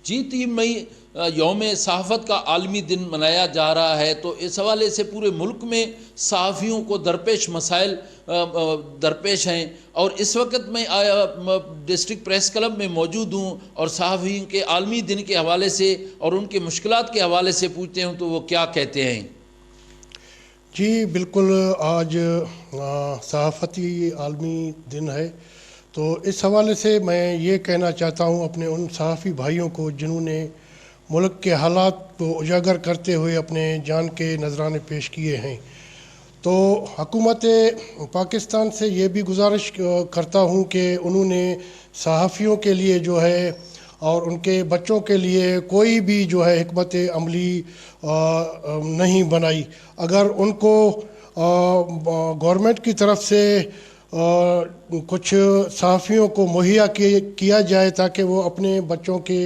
جی 3 مئی یوم صحافت کا عالمی دن منایا جا رہا ہے، تو اس حوالے سے پورے ملک میں صحافیوں کو درپیش مسائل درپیش ہیں، اور اس وقت میں ڈسٹرکٹ پریس کلب میں موجود ہوں اور صحافیوں کے عالمی دن کے حوالے سے اور ان کے مشکلات کے حوالے سے پوچھتے ہوں تو وہ کیا کہتے ہیں۔ جی بالکل، آج صحافتی عالمی دن ہے، تو اس حوالے سے میں یہ کہنا چاہتا ہوں اپنے ان صحافی بھائیوں کو جنہوں نے ملک کے حالات کو اجاگر کرتے ہوئے اپنے جان کے نذرانے پیش کیے ہیں، تو حکومت پاکستان سے یہ بھی گزارش کرتا ہوں کہ انہوں نے صحافیوں کے لیے جو ہے اور ان کے بچوں کے لیے کوئی بھی جو ہے حکمت عملی نہیں بنائی۔ اگر ان کو گورنمنٹ کی طرف سے کچھ صحافیوں کو مہیا کیا جائے تاکہ وہ اپنے بچوں کی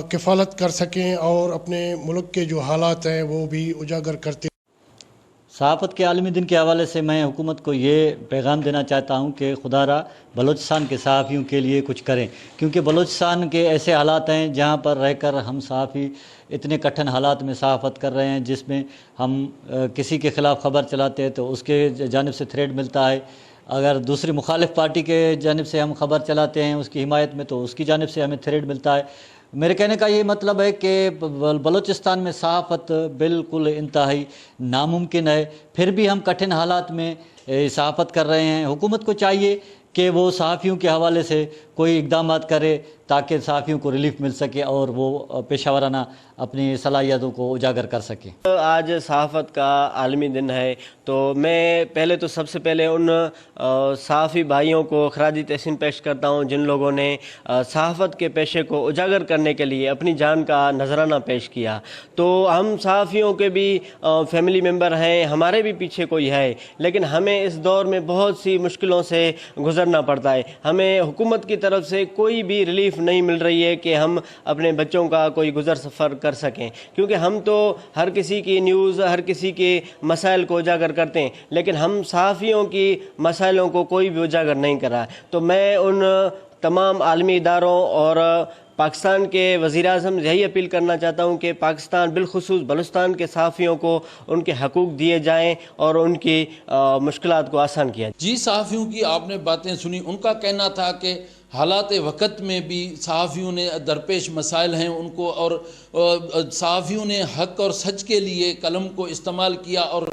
کفالت کر سکیں اور اپنے ملک کے جو حالات ہیں وہ بھی اجاگر کرتے۔ صحافت کے عالمی دن کے حوالے سے میں حکومت کو یہ پیغام دینا چاہتا ہوں کہ خدا را بلوچستان کے صحافیوں کے لیے کچھ کریں، کیونکہ بلوچستان کے ایسے حالات ہیں جہاں پر رہ کر ہم صحافی اتنے کٹھن حالات میں صحافت کر رہے ہیں، جس میں ہم کسی کے خلاف خبر چلاتے ہیں تو اس کے جانب سے تھریٹ ملتا ہے، اگر دوسری مخالف پارٹی کے جانب سے ہم خبر چلاتے ہیں اس کی حمایت میں تو اس کی جانب سے ہمیں تھریٹ ملتا ہے۔ میرے کہنے کا یہ مطلب ہے کہ بلوچستان میں صحافت بالکل انتہائی ناممکن ہے، پھر بھی ہم کٹھن حالات میں صحافت کر رہے ہیں۔ حکومت کو چاہیے کہ وہ صحافیوں کے حوالے سے کوئی اقدامات کرے تاکہ صحافیوں کو ریلیف مل سکے اور وہ پیشہ ورانہ اپنی صلاحیتوں کو اجاگر کر سکیں۔ آج صحافت کا عالمی دن ہے، تو میں پہلے تو سب سے پہلے ان صحافی بھائیوں کو خراج تحسین پیش کرتا ہوں جن لوگوں نے صحافت کے پیشے کو اجاگر کرنے کے لیے اپنی جان کا نذرانہ پیش کیا۔ تو ہم صحافیوں کے بھی فیملی ممبر ہیں، ہمارے بھی پیچھے کوئی ہے، لیکن ہمیں اس دور میں بہت سی مشکلوں سے گزرنا پڑتا ہے۔ ہمیں حکومت کی طرف سے کوئی بھی ریلیف نہیں مل رہی ہے کہ ہم اپنے بچوں کا کوئی گزر سفر کر سکیں، کیونکہ ہم تو ہر کسی کی نیوز، ہر کسی کے مسائل کو اجاگر کرتے ہیں، لیکن ہم صحافیوں کی مسائلوں کو کوئی بھی اجاگر نہیں کرا۔ تو میں ان تمام عالمی اداروں اور پاکستان کے وزیر اعظم یہی اپیل کرنا چاہتا ہوں کہ پاکستان بالخصوص بلوچستان کے صحافیوں کو ان کے حقوق دیے جائیں اور ان کی مشکلات کو آسان کیا جائے۔ جی صحافیوں کی آپ نے باتیں سنی، ان کا کہنا تھا کہ حالات وقت میں بھی صحافیوں نے درپیش مسائل ہیں ان کو، اور صحافیوں نے حق اور سچ کے لیے قلم کو استعمال کیا اور